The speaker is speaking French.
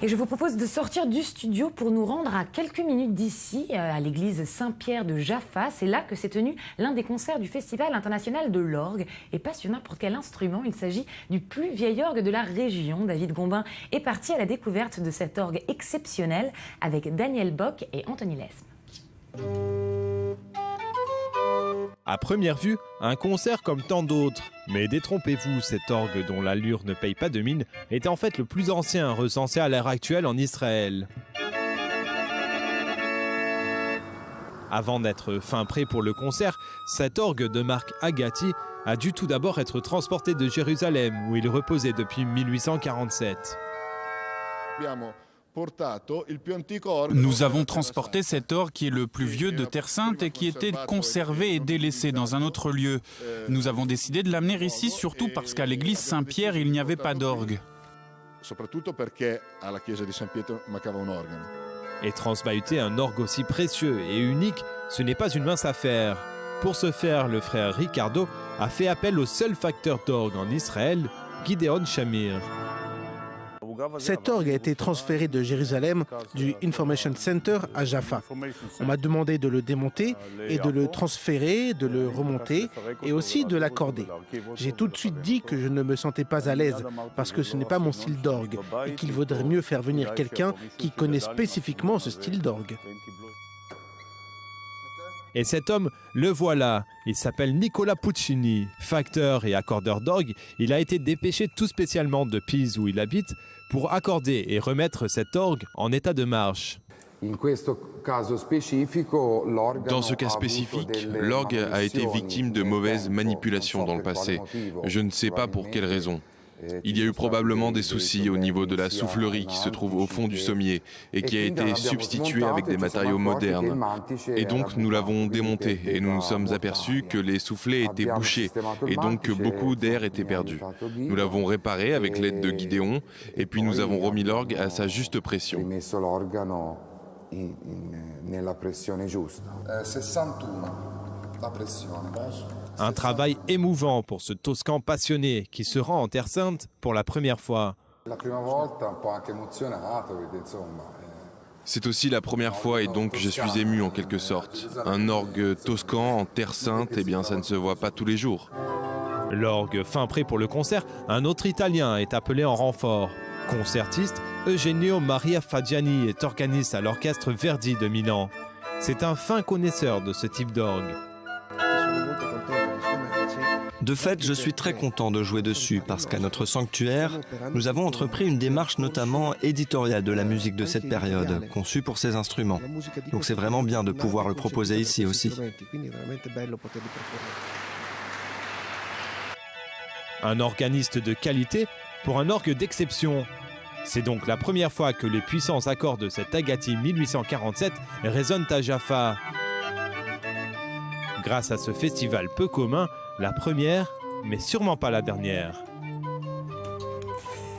Et je vous propose de sortir du studio pour nous rendre à quelques minutes d'ici, à l'église Saint-Pierre de Jaffa. C'est là que s'est tenu l'un des concerts du Festival international de l'orgue. Et pas sur n'importe quel instrument, il s'agit du plus vieil orgue de la région. David Gombin est parti à la découverte de cet orgue exceptionnel avec Daniel Bock et Anthony Lesme. À première vue, un concert comme tant d'autres. Mais détrompez-vous, cet orgue dont l'allure ne paye pas de mine est en fait le plus ancien recensé à l'heure actuelle en Israël. Avant d'être fin prêt pour le concert, cet orgue de marque Agati a dû tout d'abord être transporté de Jérusalem où il reposait depuis 1847. Nous avons transporté cet orgue qui est le plus vieux de Terre Sainte et qui était conservé et délaissé dans un autre lieu. Nous avons décidé de l'amener ici surtout parce qu'à l'église Saint-Pierre, il n'y avait pas d'orgue. Et transbahuter un orgue aussi précieux et unique, ce n'est pas une mince affaire. Pour ce faire, le frère Ricardo a fait appel au seul facteur d'orgue en Israël, Gideon Shamir. Cet orgue a été transféré de Jérusalem, du Information Center à Jaffa. On m'a demandé de le démonter et de le transférer, de le remonter et aussi de l'accorder. J'ai tout de suite dit que je ne me sentais pas à l'aise parce que ce n'est pas mon style d'orgue et qu'il vaudrait mieux faire venir quelqu'un qui connaît spécifiquement ce style d'orgue. Et cet homme, le voilà. Il s'appelle Nicola Puccini. Facteur et accordeur d'orgue, il a été dépêché tout spécialement de Pise où il habite pour accorder et remettre cet orgue en état de marche. Dans ce cas spécifique, l'orgue a été victime de mauvaises manipulations dans le passé. Je ne sais pas pour quelle raison. Il y a eu probablement des soucis au niveau de la soufflerie qui se trouve au fond du sommier et qui a été substituée avec des matériaux modernes. Et donc nous l'avons démonté et nous nous sommes aperçus que les soufflets étaient bouchés et donc que beaucoup d'air était perdu. Nous l'avons réparé avec l'aide de Gideon et puis nous avons remis l'orgue à sa juste pression. Un travail émouvant pour ce Toscan passionné qui se rend en Terre Sainte pour la première fois. C'est aussi la première fois et donc je suis ému en quelque sorte. Un orgue toscan en Terre Sainte, eh bien ça ne se voit pas tous les jours. L'orgue fin prêt pour le concert, un autre Italien est appelé en renfort. Concertiste, Eugenio Maria Fagiani est organiste à l'orchestre Verdi de Milan. C'est un fin connaisseur de ce type d'orgue. De fait, je suis très content de jouer dessus parce qu'à notre sanctuaire, nous avons entrepris une démarche notamment éditoriale de la musique de cette période, conçue pour ces instruments. Donc c'est vraiment bien de pouvoir le proposer ici aussi. Un organiste de qualité pour un orgue d'exception. C'est donc la première fois que les puissants accords de cet Agati 1847 résonnent à Jaffa. Grâce à ce festival peu commun, la première, mais sûrement pas la dernière.